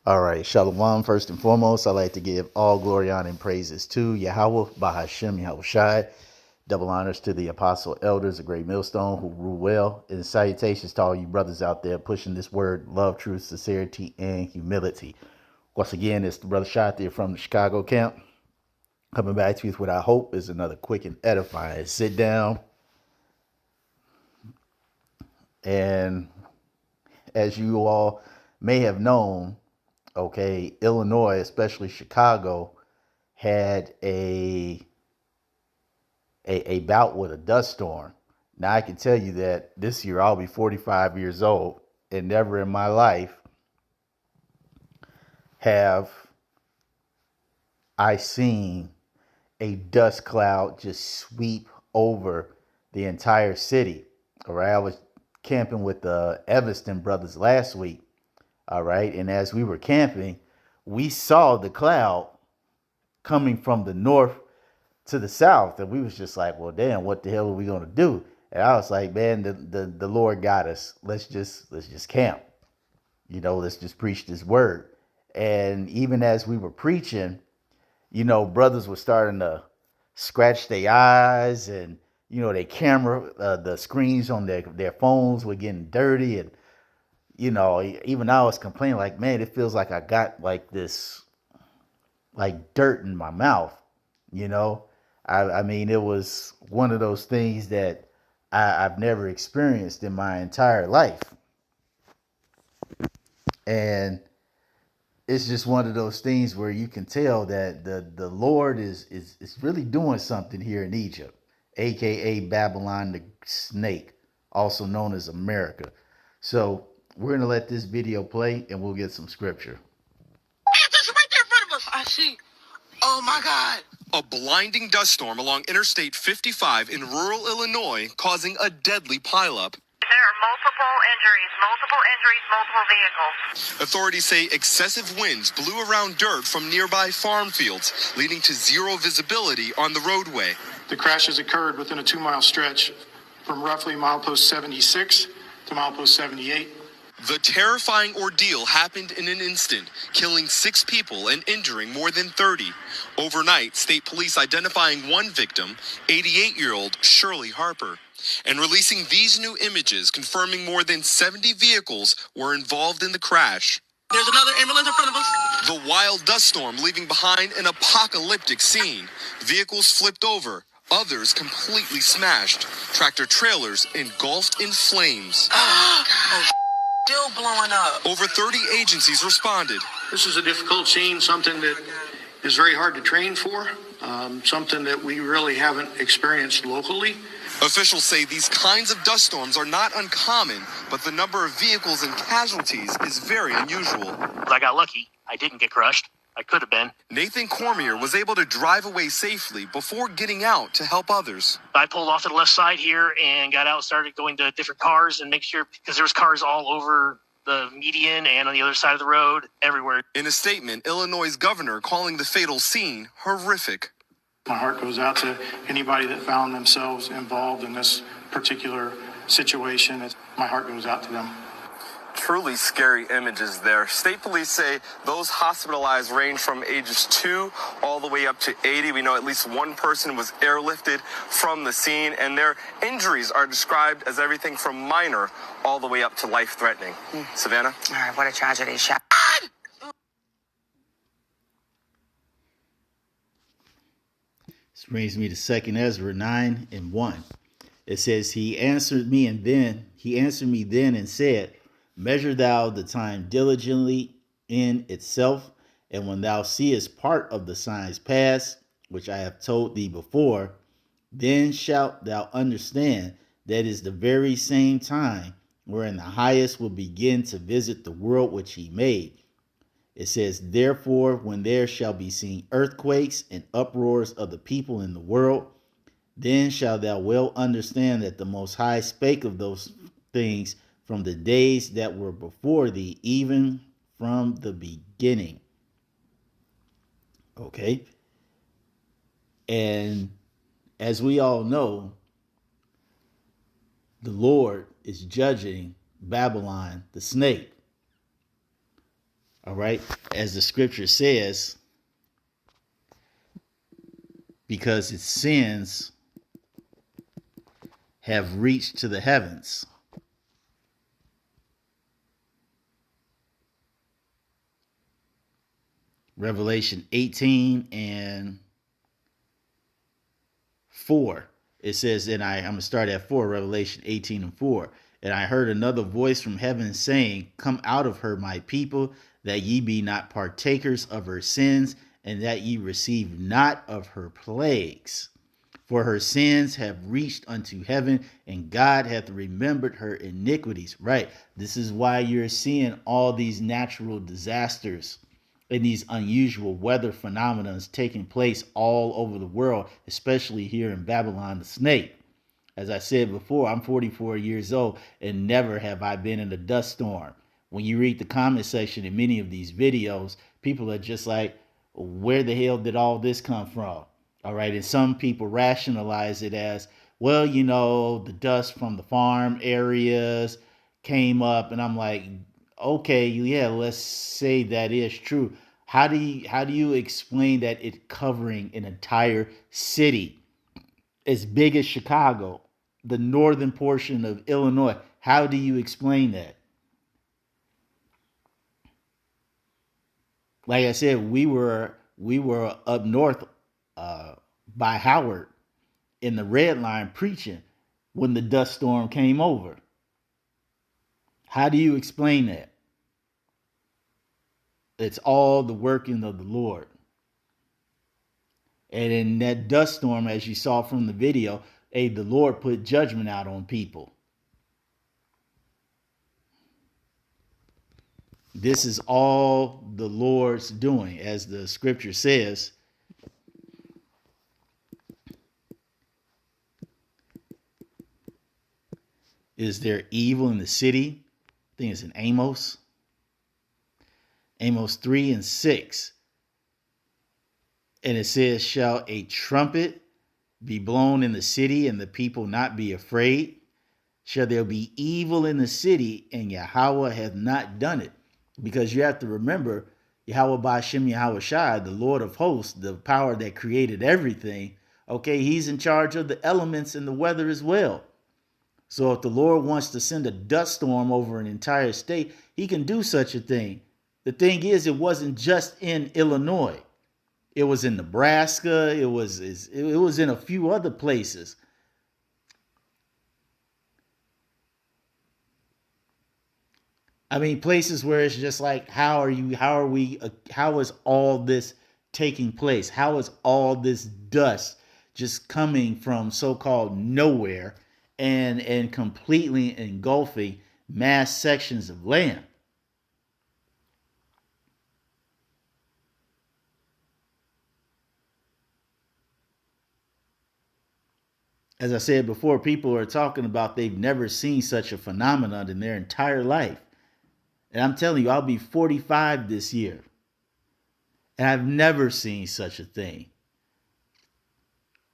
All right, Shalom. First and foremost, I'd like to give all glory, honor, and praises to Yahweh, Bahashem, Yahweh Shai. Double honors to the apostle elders, the great millstone who rule well. And salutations to all you brothers out there pushing this word, love, truth, sincerity, and humility. Once again, it's the brother Shai there from the Chicago camp. Coming back to you with what I hope is another quick and edifying sit down. And as you all may have known, okay, Illinois, especially Chicago, had a bout with a dust storm. Now I can tell you that this year I'll be 45 years old, and never in my life have I seen a dust cloud just sweep over the entire city. All right, I was camping with the Evanston brothers last week. All right, and as we were camping, we saw the cloud coming from the north to the south, and we was just like, well, damn, what the hell are we gonna do? And I was like, man, the Lord got us. Let's just camp. Let's just preach this word. And even as we were preaching, brothers were starting to scratch their eyes, and their camera, the screens on their phones were getting dirty, and even I was complaining, like, man, it feels like I got like this, like dirt in my mouth. You know, I mean, it was one of those things that I've never experienced in my entire life, and it's just one of those things where you can tell that the Lord is really doing something here in Egypt, aka Babylon the snake, also known as America. So we're gonna let this video play and we'll get some scripture. There's right there in front of us. I see. Oh my God. A blinding dust storm along Interstate 55 in rural Illinois, causing a deadly pileup. There are multiple injuries, multiple vehicles. Authorities say excessive winds blew around dirt from nearby farm fields, leading to zero visibility on the roadway. The crashes occurred within a 2-mile stretch from roughly milepost 76 to milepost 78. The terrifying ordeal happened in an instant, killing 6 people and injuring more than 30. Overnight, state police identifying one victim, 88-year-old Shirley Harper, and releasing these new images confirming more than 70 vehicles were involved in the crash. There's another ambulance in front of us. The wild dust storm leaving behind an apocalyptic scene. Vehicles flipped over, others completely smashed. Tractor trailers engulfed in flames. Oh, God. Still blowing up. Over 30 agencies responded. This is a difficult scene, something that is very hard to train for, something that we really haven't experienced locally. Officials say these kinds of dust storms are not uncommon, but the number of vehicles and casualties is very unusual. I got lucky. I didn't get crushed. I could have been. Nathan Cormier was able to drive away safely before getting out to help others. I pulled off to the left side here and got out, started going to different cars and make sure, because there was cars all over the median and on the other side of the road, everywhere. In a statement, Illinois' governor calling the fatal scene horrific. My heart goes out to anybody that found themselves involved in this particular situation. My heart goes out to them. Truly scary images there. State police say those hospitalized range from ages 2 all the way up to 80. We know at least one person was airlifted from the scene, and their injuries are described as everything from minor all the way up to life-threatening. Savannah? All right, what a tragedy. This brings me to 2 Ezra 9:1. It says, He answered me then and said, Measure thou the time diligently in itself, and when thou seest part of the signs pass, which I have told thee before, then shalt thou understand that is the very same time wherein the highest will begin to visit the world which he made. It says, Therefore, when there shall be seen earthquakes and uproars of the people in the world, then shalt thou well understand that the Most High spake of those things from the days that were before thee, even from the beginning. Okay? And as we all know, the Lord is judging Babylon, the snake. All right. As the scripture says, because its sins have reached to the heavens. Revelation 18 and 4. It says, and I'm going to start at 4, Revelation 18 and 4. And I heard another voice from heaven saying, come out of her, my people, that ye be not partakers of her sins, and that ye receive not of her plagues. For her sins have reached unto heaven, and God hath remembered her iniquities. Right. This is why you're seeing all these natural disasters and these unusual weather phenomena taking place all over the world, especially here in Babylon the Snake. As I said before, I'm 44 years old and never have I been in a dust storm. When you read the comment section in many of these videos, people are just like, where the hell did all this come from? All right. And some people rationalize it as, well, you know, the dust from the farm areas came up. And I'm like, okay, yeah, let's say that is true. How do you explain that it covering an entire city as big as Chicago, the northern portion of Illinois? How do you explain that? Like I said, we were up north by Howard in the Red Line preaching when the dust storm came over. How do you explain that? It's all the working of the Lord. And in that dust storm, as you saw from the video, the Lord put judgment out on people. This is all the Lord's doing, as the scripture says. Is there evil in the city? I think it's in Amos. Amos 3 and 6. And it says, shall a trumpet be blown in the city and the people not be afraid? Shall there be evil in the city and Yahweh hath not done it? Because you have to remember, Yahweh Ba'ashem Yahweh Shai, the Lord of hosts, the power that created everything, okay, he's in charge of the elements and the weather as well. So if the Lord wants to send a dust storm over an entire state, he can do such a thing. The thing is, it wasn't just in Illinois. It was in Nebraska. It was in a few other places. I mean, places where it's just like, how is all this taking place? How is all this dust just coming from so-called nowhere and completely engulfing mass sections of land? As I said before, people are talking about they've never seen such a phenomenon in their entire life. And I'm telling you, I'll be 45 this year. And I've never seen such a thing.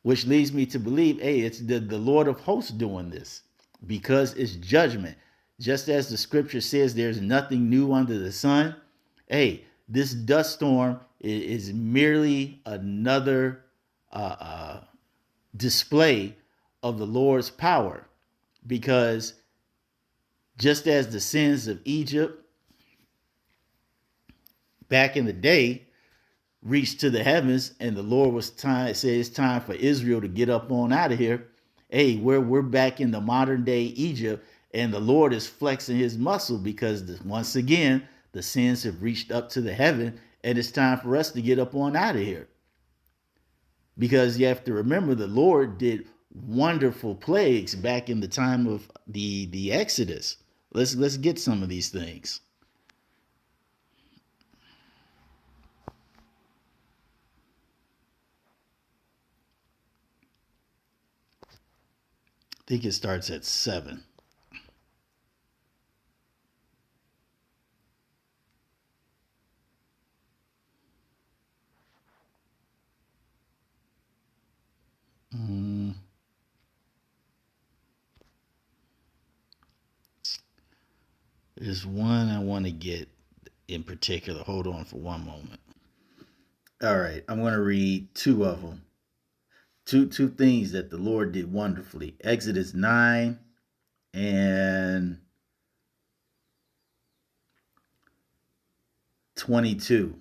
Which leads me to believe, hey, it's the Lord of hosts doing this. Because it's judgment. Just as the scripture says there's nothing new under the sun. Hey, this dust storm is merely another display of the Lord's power. Because just as the sins of Egypt back in the day reached to the heavens, and the Lord said it's time for Israel to get up on out of here. Hey, we're back in the modern day Egypt, and the Lord is flexing his muscle because once again the sins have reached up to the heaven, and it's time for us to get up on out of here. Because you have to remember, the Lord did wonderful plagues back in the time of the Exodus. Let's get some of these things. I think it starts at 7. There's one I want to get. in particular. Hold on for one moment. All right, I'm going to read two of them. Two things that the Lord did wonderfully. Exodus 9 and 22.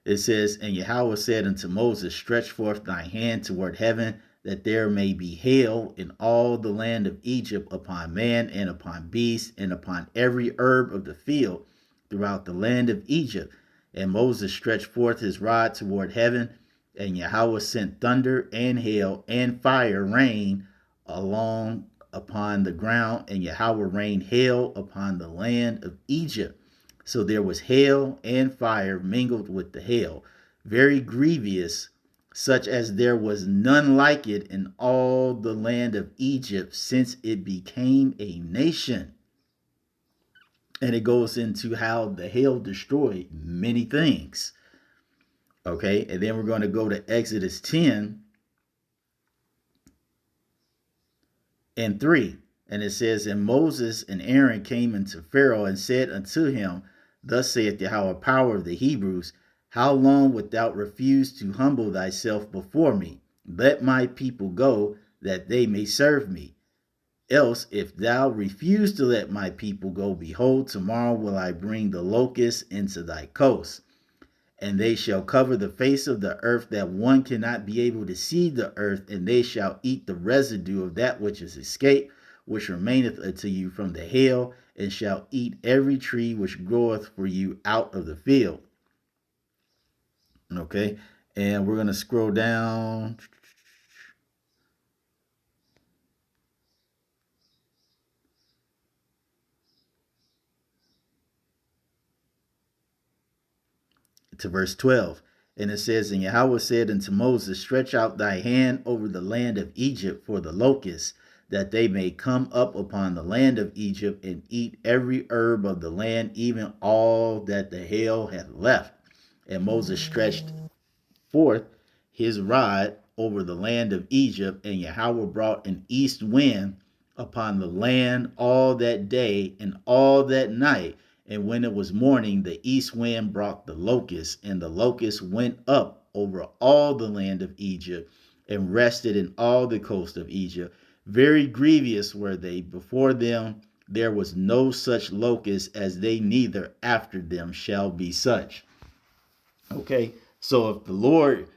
It says, and Yahweh said unto Moses, stretch forth thy hand toward heaven, that there may be hail in all the land of Egypt upon man and upon beast and upon every herb of the field throughout the land of Egypt. And Moses stretched forth his rod toward heaven, and Yahweh sent thunder and hail and fire rain along upon the ground, and Yahweh rained hail upon the land of Egypt. So there was hail and fire mingled with the hail, very grievous, such as there was none like it in all the land of Egypt since it became a nation. And it goes into how the hail destroyed many things. Okay, and then we're going to go to Exodus 10 and 3. And it says, and Moses and Aaron came unto Pharaoh and said unto him, thus saith Yahweh, power of the Hebrews, how long wilt thou refuse to humble thyself before me? Let my people go, that they may serve me. Else, if thou refuse to let my people go, behold, tomorrow will I bring the locusts into thy coast. And they shall cover the face of the earth, that one cannot be able to see the earth, and they shall eat the residue of that which is escaped, which remaineth unto you from the hail, and shall eat every tree which groweth for you out of the field. Okay, and we're going to scroll down. To verse 12. And it says, and Yahweh said unto Moses, stretch out thy hand over the land of Egypt for the locusts, that they may come up upon the land of Egypt and eat every herb of the land, even all that the hail hath left. And Moses stretched forth his rod over the land of Egypt, and Yahweh brought an east wind upon the land all that day and all that night. And when it was morning, the east wind brought the locusts, and the locusts went up over all the land of Egypt and rested in all the coast of Egypt. Very grievous were they. Before them there was no such locust as they, neither after them shall be such. Okay, so if the Lord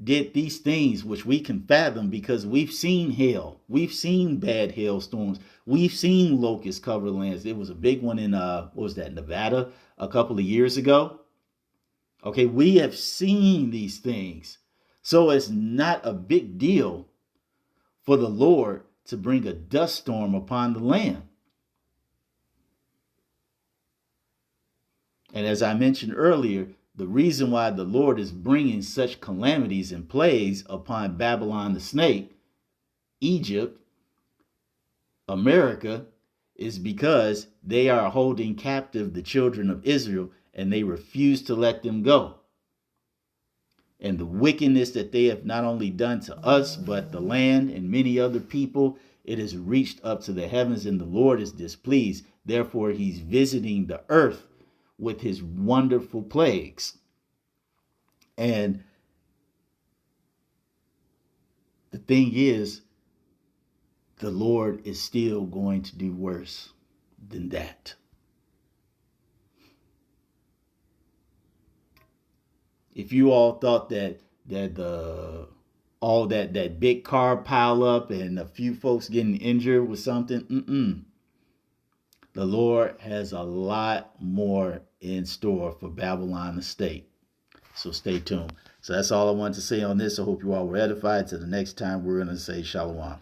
did these things, which we can fathom because we've seen hail, we've seen bad hailstorms, we've seen locusts cover lands. There was a big one in Nevada a couple of years ago. Okay, we have seen these things. So it's not a big deal for the Lord to bring a dust storm upon the land. And as I mentioned earlier, the reason why the Lord is bringing such calamities and plagues upon Babylon the snake, Egypt, America, is because they are holding captive the children of Israel, and they refuse to let them go. And the wickedness that they have not only done to us, but the land and many other people, it has reached up to the heavens, and the Lord is displeased. Therefore, he's visiting the earth with his wonderful plagues. And the thing is, the Lord is still going to do worse than that. If you all thought that big car pile up and a few folks getting injured with something, the Lord has a lot more in store for Babylon the state. So stay tuned. So that's all I wanted to say on this. I hope you all were edified. Till the next time, we're going to say Shalom.